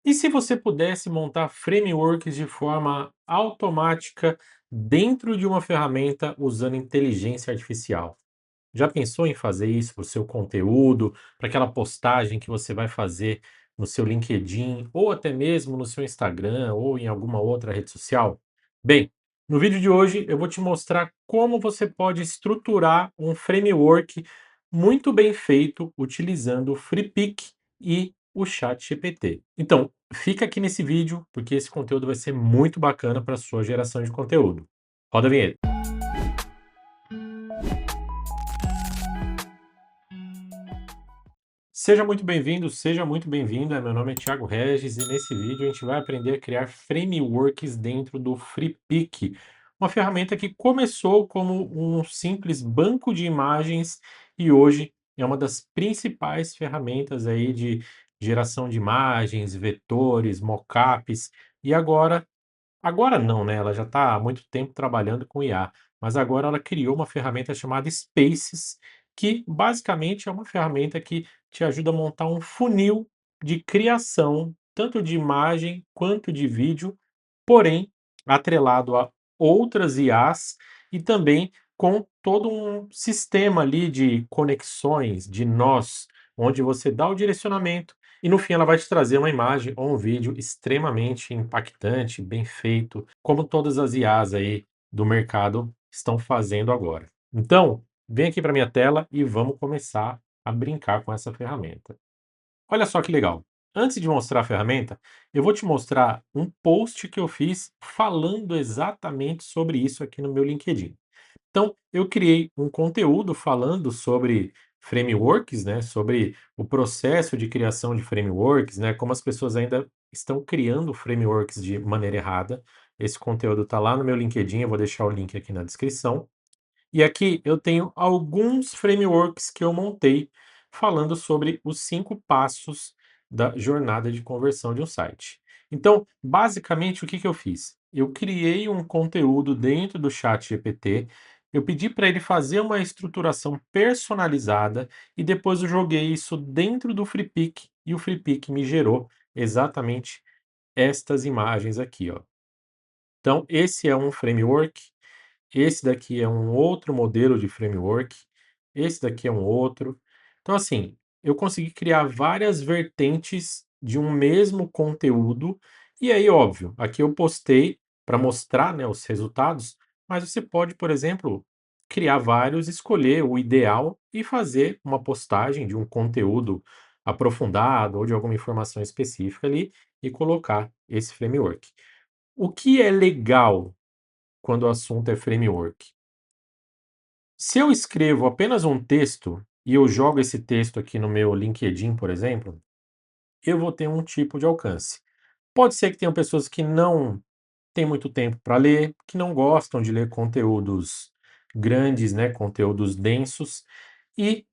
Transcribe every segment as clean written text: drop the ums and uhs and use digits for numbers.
E se você pudesse montar frameworks de forma automática dentro de uma ferramenta usando inteligência artificial? Já pensou em fazer isso para o seu conteúdo, para aquela postagem que você vai fazer no seu LinkedIn, ou até mesmo no seu Instagram, ou em alguma outra rede social? Bem, no vídeo de hoje eu vou te mostrar como você pode estruturar um framework muito bem feito utilizando o FreePic e o ChatGPT. Então, fica aqui nesse vídeo, porque esse conteúdo vai ser muito bacana para a sua geração de conteúdo. Roda a vinheta. Seja muito bem-vindo, seja muito bem-vinda. Meu nome é Thiago Regis e nesse vídeo a gente vai aprender a criar frameworks dentro do FreePic, uma ferramenta que começou como um simples banco de imagens e hoje é uma das principais ferramentas aí de geração de imagens, vetores, mockups e agora não, né, ela já está há muito tempo trabalhando com IA, mas agora ela criou uma ferramenta chamada Spaces, que basicamente é uma ferramenta que te ajuda a montar um funil de criação, tanto de imagem quanto de vídeo, porém atrelado a outras IAs e também com todo um sistema ali de conexões, de nós, onde você dá o direcionamento e no fim ela vai te trazer uma imagem ou um vídeo extremamente impactante, bem feito, como todas as IAs aí do mercado estão fazendo agora. Então, vem aqui para minha tela e vamos começar a brincar com essa ferramenta. Olha só que legal. Antes de mostrar a ferramenta, eu vou te mostrar um post que eu fiz falando exatamente sobre isso aqui no meu LinkedIn. Então, eu criei um conteúdo falando sobre frameworks, né, sobre o processo de criação de frameworks, né, como as pessoas ainda estão criando frameworks de maneira errada. Esse conteúdo está lá no meu LinkedIn, eu vou deixar o link aqui na descrição. E aqui eu tenho alguns frameworks que eu montei falando sobre os 5 passos da jornada de conversão de um site. Então, basicamente, o que que eu fiz? Eu criei um conteúdo dentro do ChatGPT, eu pedi para ele fazer uma estruturação personalizada e depois eu joguei isso dentro do FreePic e o FreePic me gerou exatamente estas imagens aqui, ó. Então, esse é um framework, esse daqui é um outro modelo de framework, esse daqui é um outro. Então, assim, eu consegui criar várias vertentes de um mesmo conteúdo. E aí, óbvio, aqui eu postei para mostrar, né, os resultados, mas você pode, por exemplo, criar vários, escolher o ideal e fazer uma postagem de um conteúdo aprofundado ou de alguma informação específica ali e colocar esse framework. O que é legal quando o assunto é framework? Se eu escrevo apenas um texto e eu jogo esse texto aqui no meu LinkedIn, por exemplo, eu vou ter um tipo de alcance. Pode ser que tenham pessoas que não têm muito tempo para ler, que não gostam de ler conteúdos grandes, né, conteúdos densos, e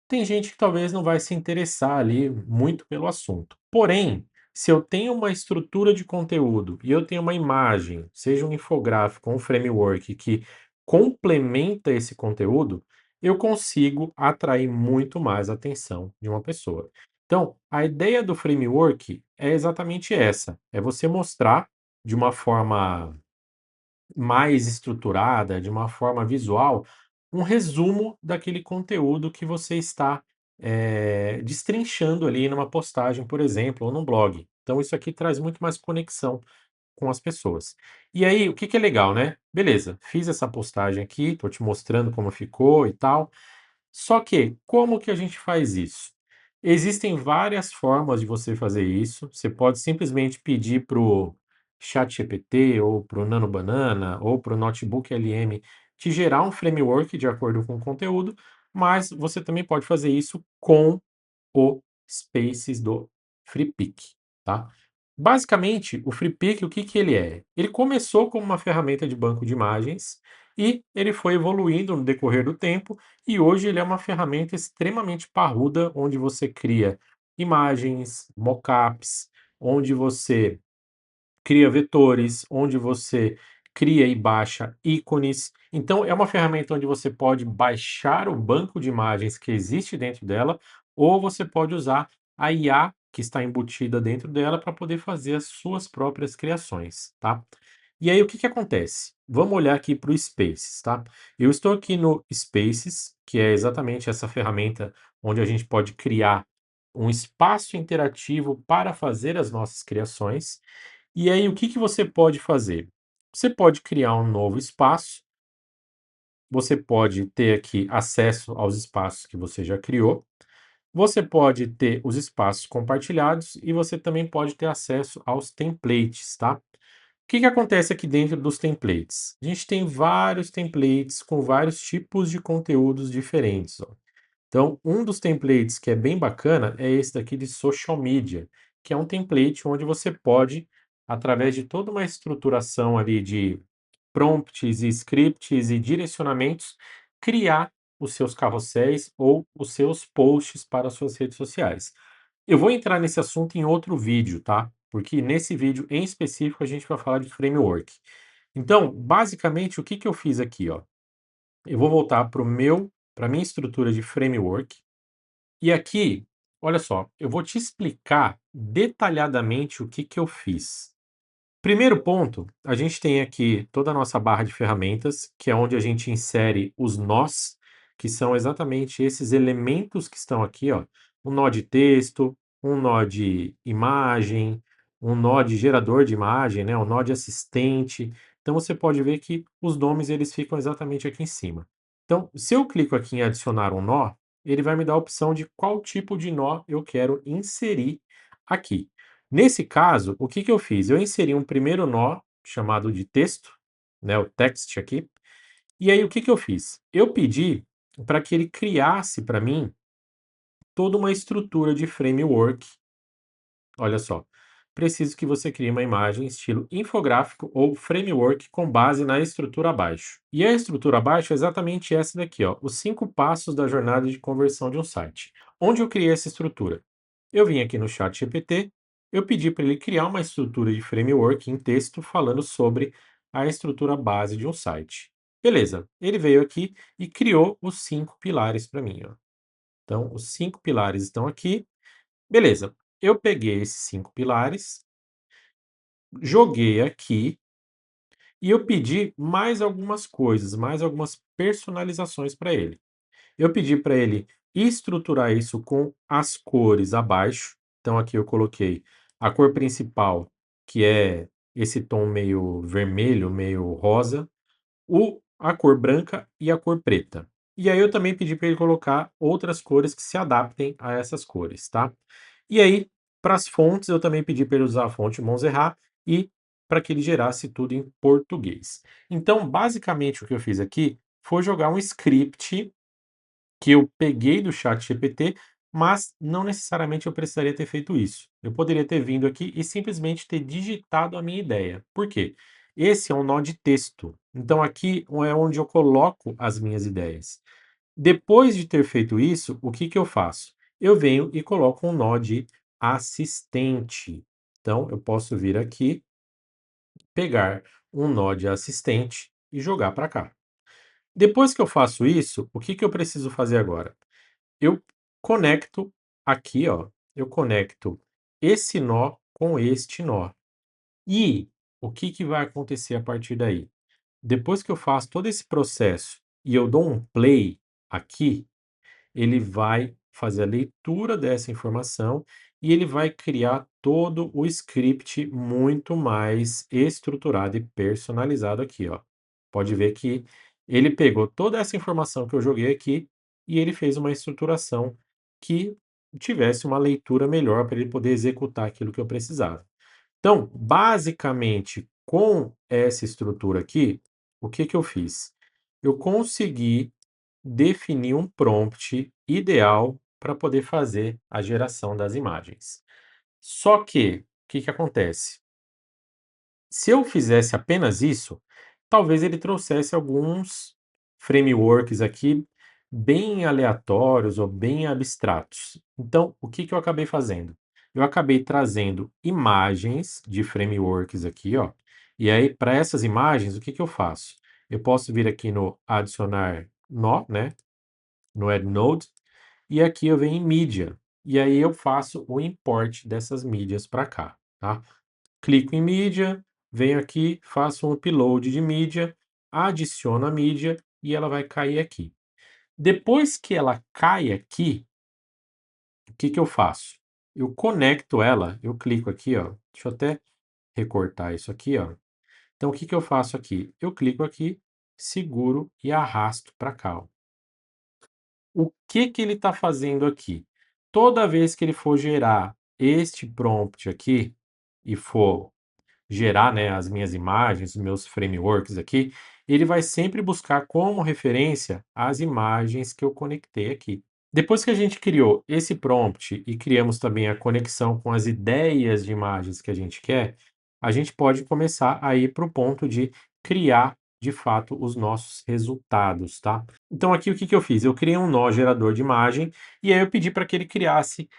tem gente que talvez não vai se interessar ali muito pelo assunto. Porém, se eu tenho uma estrutura de conteúdo e eu tenho uma imagem, seja um infográfico, um framework que complementa esse conteúdo, eu consigo atrair muito mais a atenção de uma pessoa. Então, a ideia do framework é exatamente essa: é você mostrar de uma forma mais estruturada, de uma forma visual, um resumo daquele conteúdo que você está, destrinchando ali numa postagem, por exemplo, ou num blog. Então isso aqui traz muito mais conexão com as pessoas. E aí, o que que é legal, né? Beleza, fiz essa postagem aqui, estou te mostrando como ficou e tal. Só que, como que a gente faz isso? Existem várias formas de você fazer isso. Você pode simplesmente pedir para o ChatGPT ou para o Nano Banana ou para o Notebook LM te gerar um framework de acordo com o conteúdo, mas você também pode fazer isso com o Spaces do FreePic, tá? Basicamente, o FreePic, o que que ele é? Ele começou como uma ferramenta de banco de imagens e ele foi evoluindo no decorrer do tempo e hoje ele é uma ferramenta extremamente parruda, onde você cria imagens, mockups, onde você cria vetores, onde você cria e baixa ícones. Então, é uma ferramenta onde você pode baixar o banco de imagens que existe dentro dela, ou você pode usar a IA que está embutida dentro dela para poder fazer as suas próprias criações, tá? E aí o que que acontece? Vamos olhar aqui para o Spaces, tá? Eu estou aqui no Spaces, que é exatamente essa ferramenta onde a gente pode criar um espaço interativo para fazer as nossas criações. E aí o que que você pode fazer? Você pode criar um novo espaço, você pode ter aqui acesso aos espaços que você já criou, você pode ter os espaços compartilhados e você também pode ter acesso aos templates, tá? O que que acontece aqui dentro dos templates? A gente tem vários templates com vários tipos de conteúdos diferentes, ó. Então, um dos templates que é bem bacana é esse daqui de social media, que é um template onde você pode, através de toda uma estruturação ali de prompts e scripts e direcionamentos, criar os seus carrosséis ou os seus posts para as suas redes sociais. Eu vou entrar nesse assunto em outro vídeo, tá? Porque nesse vídeo em específico a gente vai falar de framework. Então, basicamente, o que que eu fiz aqui, ó? Eu vou voltar para minha estrutura de framework. E aqui, olha só, eu vou te explicar detalhadamente o que que eu fiz. Primeiro ponto, a gente tem aqui toda a nossa barra de ferramentas, que é onde a gente insere os nós, que são exatamente esses elementos que estão aqui, ó. Um nó de texto, um nó de imagem, um nó de gerador de imagem, né? Um nó de assistente. Então você pode ver que os nomes eles ficam exatamente aqui em cima. Então, se eu clico aqui em adicionar um nó, ele vai me dar a opção de qual tipo de nó eu quero inserir aqui. Nesse caso, o que que eu fiz? Eu inseri um primeiro nó chamado de texto, né, o text aqui. E aí o que que eu fiz? Eu pedi para que ele criasse para mim toda uma estrutura de framework. Olha só, preciso que você crie uma imagem estilo infográfico ou framework com base na estrutura abaixo. E a estrutura abaixo é exatamente essa daqui, ó, os 5 passos da jornada de conversão de um site. Onde eu criei essa estrutura? Eu vim aqui no chat GPT, eu pedi para ele criar uma estrutura de framework em texto falando sobre a estrutura base de um site. Beleza, ele veio aqui e criou os 5 pilares para mim, ó. Então, os 5 pilares estão aqui. Beleza, eu peguei esses 5 pilares, joguei aqui e eu pedi mais algumas coisas, mais algumas personalizações para ele. Eu pedi para ele estruturar isso com as cores abaixo. Então aqui eu coloquei a cor principal, que é esse tom meio vermelho, meio rosa, a cor branca e a cor preta. E aí eu também pedi para ele colocar outras cores que se adaptem a essas cores, tá? E aí, para as fontes, eu também pedi para ele usar a fonte Montserrat e para que ele gerasse tudo em português. Então, basicamente, o que eu fiz aqui foi jogar um script que eu peguei do chat GPT, mas não necessariamente eu precisaria ter feito isso. Eu poderia ter vindo aqui e simplesmente ter digitado a minha ideia. Por quê? Esse é um nó de texto. Então aqui é onde eu coloco as minhas ideias. Depois de ter feito isso, o que que eu faço? Eu venho e coloco um nó de assistente. Então eu posso vir aqui, pegar um nó de assistente e jogar para cá. Depois que eu faço isso, o que que eu preciso fazer agora? Eu conecto aqui, ó, eu conecto esse nó com este nó. E o que que vai acontecer a partir daí? Depois que eu faço todo esse processo e eu dou um play aqui, ele vai fazer a leitura dessa informação e ele vai criar todo o script muito mais estruturado e personalizado aqui, ó. Pode ver que ele pegou toda essa informação que eu joguei aqui e ele fez uma estruturação que tivesse uma leitura melhor para ele poder executar aquilo que eu precisava. Então, basicamente, com essa estrutura aqui, o que que eu fiz? Eu consegui definir um prompt ideal para poder fazer a geração das imagens. Só que, o que que acontece? Se eu fizesse apenas isso, talvez ele trouxesse alguns frameworks aqui bem aleatórios ou bem abstratos. Então, o que que eu acabei fazendo? Eu acabei trazendo imagens de frameworks aqui, ó. E aí, para essas imagens, o que que eu faço? Eu posso vir aqui no adicionar nó, né? No Add Node, e aqui eu venho em mídia. e aí eu faço o import dessas mídias para cá, tá? Clico em mídia, venho aqui, faço um upload de mídia, adiciono a mídia e ela vai cair aqui. Depois que ela cai aqui, o que que eu faço? Eu conecto ela, eu clico aqui, ó, deixa eu até recortar isso aqui, ó. Então o que que eu faço aqui? Eu clico aqui, seguro e arrasto para cá, ó. O que que ele está fazendo aqui? Toda vez que ele for gerar este prompt aqui e for gerar, né, as minhas imagens, os meus frameworks aqui, ele vai sempre buscar como referência as imagens que eu conectei aqui. Depois que a gente criou esse prompt e criamos também a conexão com as ideias de imagens que a gente quer, a gente pode começar a ir para o ponto de criar de fato os nossos resultados, tá? Então aqui o que que eu fiz? Eu criei um nó gerador de imagem e aí eu pedi para que ele criasse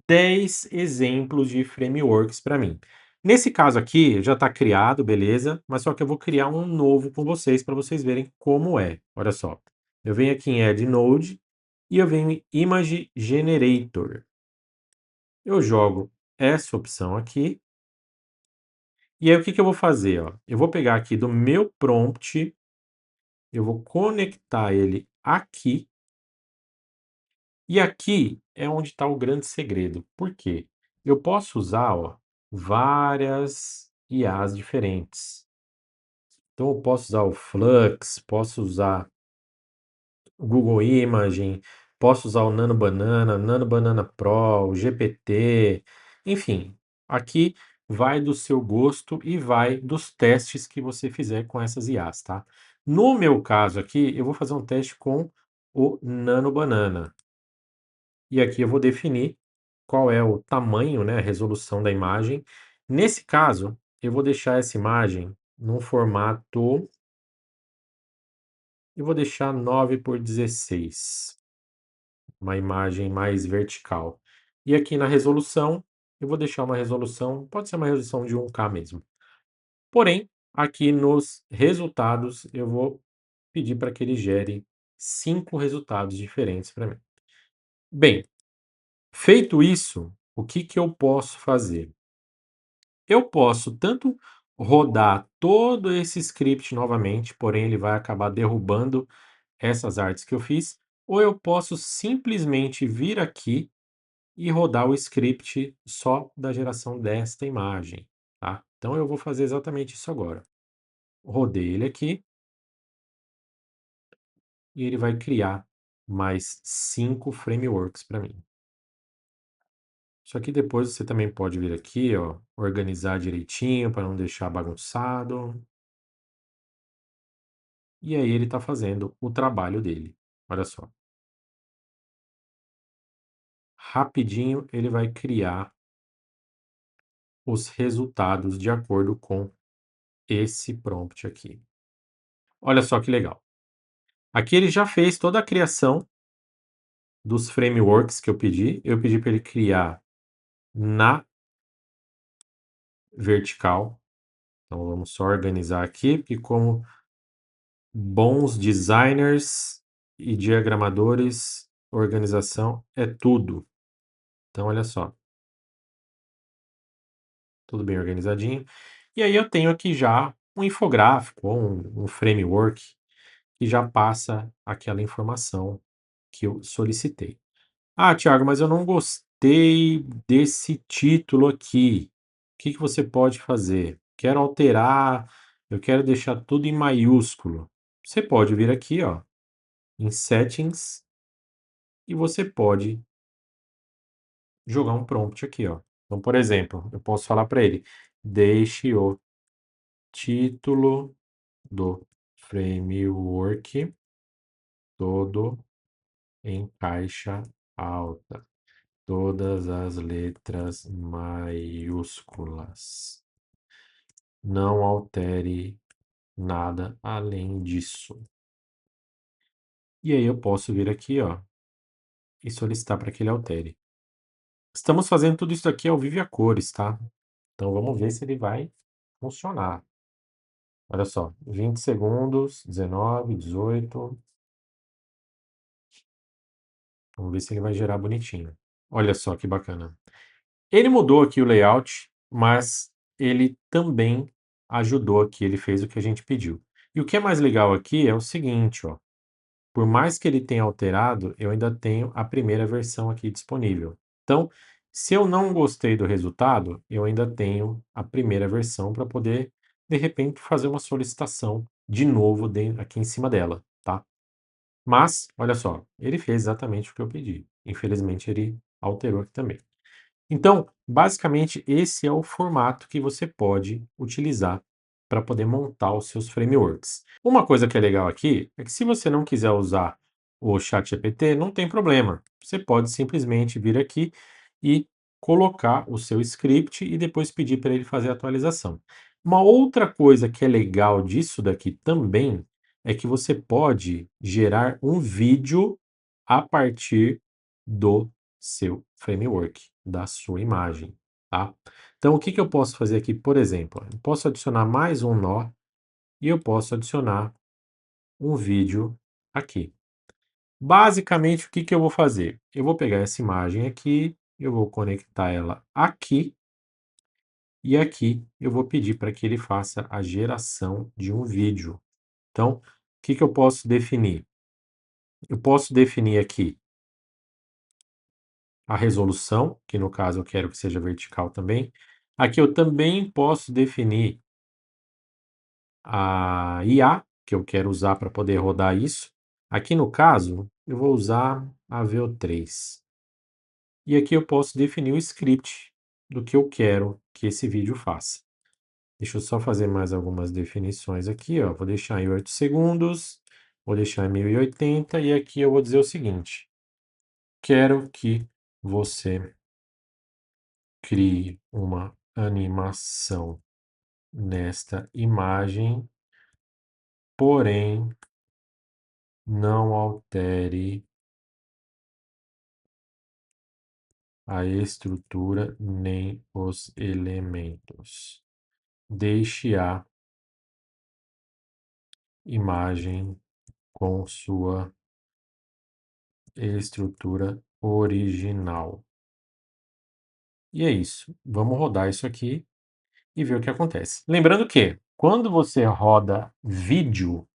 10 exemplos de frameworks para mim. Nesse caso aqui, já está criado, beleza, mas só que eu vou criar um novo com vocês para vocês verem como é. Olha só, eu venho aqui em Add Node e eu venho em Image Generator. Eu jogo essa opção aqui e aí o que que eu vou fazer, ó? Eu vou pegar aqui do meu prompt, eu vou conectar ele aqui e aqui é onde está o grande segredo. Por quê? Eu posso usar, ó, várias IAs diferentes. Então eu posso usar o Flux, posso usar o Google Imagen, posso usar o Nano Banana, Nano Banana Pro, o GPT, enfim, aqui vai do seu gosto e vai dos testes que você fizer com essas IAs, tá? No meu caso aqui, eu vou fazer um teste com o Nano Banana. E aqui eu vou definir qual é o tamanho, né, a resolução da imagem. Nesse caso, eu vou deixar essa imagem num formato. Eu vou deixar 9 por 16, uma imagem mais vertical. E aqui na resolução, eu vou deixar uma resolução, pode ser uma resolução de 1K mesmo. Porém, aqui nos resultados, eu vou pedir para que ele gere 5 resultados diferentes para mim. Bem, feito isso, o que que eu posso fazer? Eu posso tanto rodar todo esse script novamente, porém ele vai acabar derrubando essas artes que eu fiz, ou eu posso simplesmente vir aqui e rodar o script só da geração desta imagem, tá? Então eu vou fazer exatamente isso agora. Rodei ele aqui e ele vai criar mais 5 frameworks para mim. Só que depois você também pode vir aqui, ó, organizar direitinho para não deixar bagunçado. E aí ele está fazendo o trabalho dele. Olha só. Rapidinho ele vai criar os resultados de acordo com esse prompt aqui. Olha só que legal. Aqui ele já fez toda a criação dos frameworks que eu pedi. Eu pedi para ele criar na vertical. Então vamos só organizar aqui, porque como bons designers e diagramadores, organização é tudo. Então olha só, tudo bem organizadinho. E aí eu tenho aqui já um infográfico ou um framework que já passa aquela informação que eu solicitei. Ah, Thiago, mas eu não gostei desse título aqui. O que que você pode fazer? Quero alterar, eu quero deixar tudo em maiúsculo. Você pode vir aqui, ó, em Settings, e você pode jogar um prompt aqui, ó. Então, por exemplo, eu posso falar para ele: deixe o título do framework todo em caixa alta. Todas as letras maiúsculas. Não altere nada além disso. E aí eu posso vir aqui, ó, e solicitar para que ele altere. Estamos fazendo tudo isso aqui ao vivo e a cores, tá? Então vamos ver se ele vai funcionar. Olha só, 20 segundos, 19, 18. Vamos ver se ele vai gerar bonitinho. Olha só que bacana. Ele mudou aqui o layout, mas ele também ajudou aqui, ele fez o que a gente pediu. E o que é mais legal aqui é o seguinte, ó, por mais que ele tenha alterado, eu ainda tenho a primeira versão aqui disponível. Então, se eu não gostei do resultado, eu ainda tenho a primeira versão para poder, de repente, fazer uma solicitação de novo aqui em cima dela, tá? Mas, olha só, ele fez exatamente o que eu pedi. Infelizmente, ele alterou aqui também. Então, basicamente, esse é o formato que você pode utilizar para poder montar os seus frameworks. Uma coisa que é legal aqui é que se você não quiser usar o ChatGPT, não tem problema. Você pode simplesmente vir aqui e colocar o seu script e depois pedir para ele fazer a atualização. Uma outra coisa que é legal disso daqui também é que você pode gerar um vídeo a partir do seu framework, da sua imagem, tá? Então, o que que eu posso fazer aqui, por exemplo? Eu posso adicionar mais um nó e eu posso adicionar um vídeo aqui. Basicamente, o que que eu vou fazer? Eu vou pegar essa imagem aqui, eu vou conectar ela aqui e aqui eu vou pedir para que ele faça a geração de um vídeo. Então, o que que eu posso definir? Eu posso definir aqui a resolução, que no caso eu quero que seja vertical também. Aqui eu também posso definir a IA, que eu quero usar para poder rodar isso. Aqui no caso, eu vou usar a VO3. E aqui eu posso definir o script do que eu quero que esse vídeo faça. Deixa eu só fazer mais algumas definições aqui, ó. Vou deixar em 8 segundos, vou deixar em 1080 e aqui eu vou dizer o seguinte: quero que você crie uma animação nesta imagem, porém não altere a estrutura nem os elementos. Deixe a imagem com sua estrutura original. E é isso. Vamos rodar isso aqui e ver o que acontece. Lembrando que, quando você roda vídeo,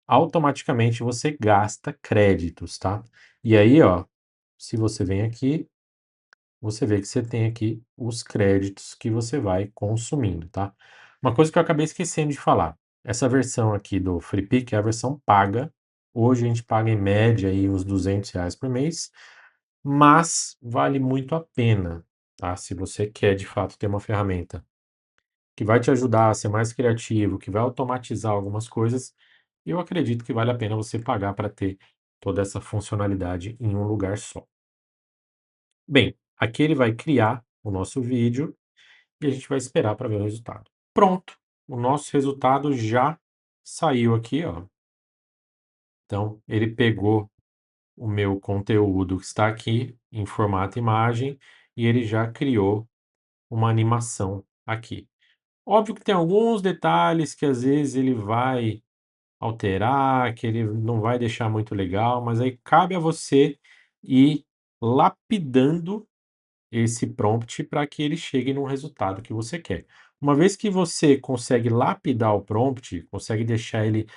automaticamente você gasta créditos, tá? E aí, ó, se você vem aqui, você vê que você tem aqui os créditos que você vai consumindo, tá? Uma coisa que eu acabei esquecendo de falar, essa versão aqui do FreePic é a versão paga. Hoje a gente paga em média aí uns R$ 200 por mês, mas vale muito a pena, tá? Se você quer de fato ter uma ferramenta que vai te ajudar a ser mais criativo, que vai automatizar algumas coisas, eu acredito que vale a pena você pagar para ter toda essa funcionalidade em um lugar só. Bem, aqui ele vai criar o nosso vídeo e a gente vai esperar para ver o resultado. Pronto, o nosso resultado já saiu aqui, ó. Então, ele pegou o meu conteúdo que está aqui em formato imagem e ele já criou uma animação aqui. Óbvio que tem alguns detalhes que às vezes ele vai alterar, que ele não vai deixar muito legal, mas aí cabe a você ir lapidando esse prompt para que ele chegue num resultado que você quer. Uma vez que você consegue lapidar o prompt, consegue deixar ele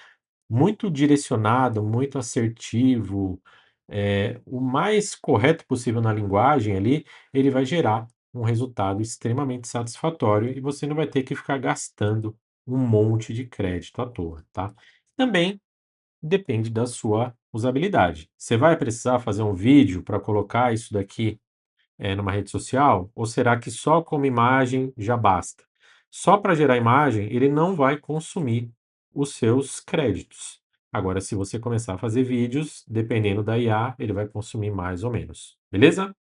muito direcionado, muito assertivo, o mais correto possível na linguagem ali, ele vai gerar um resultado extremamente satisfatório e você não vai ter que ficar gastando um monte de crédito à toa, tá? Também depende da sua usabilidade. Você vai precisar fazer um vídeo para colocar isso daqui numa rede social? Ou será que só como imagem já basta? Só para gerar imagem, ele não vai consumir os seus créditos. Agora, se você começar a fazer vídeos, dependendo da IA, ele vai consumir mais ou menos. Beleza?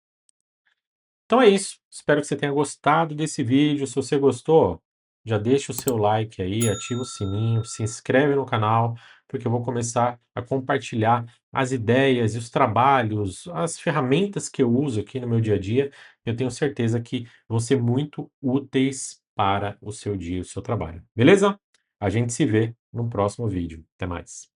Então é isso. Espero que você tenha gostado desse vídeo. Se você gostou, já deixa o seu like aí, ativa o sininho, se inscreve no canal, porque eu vou começar a compartilhar as ideias e os trabalhos, as ferramentas que eu uso aqui no meu dia a dia. Eu tenho certeza que vão ser muito úteis para o seu dia e o seu trabalho. Beleza? A gente se vê no próximo vídeo. Até mais.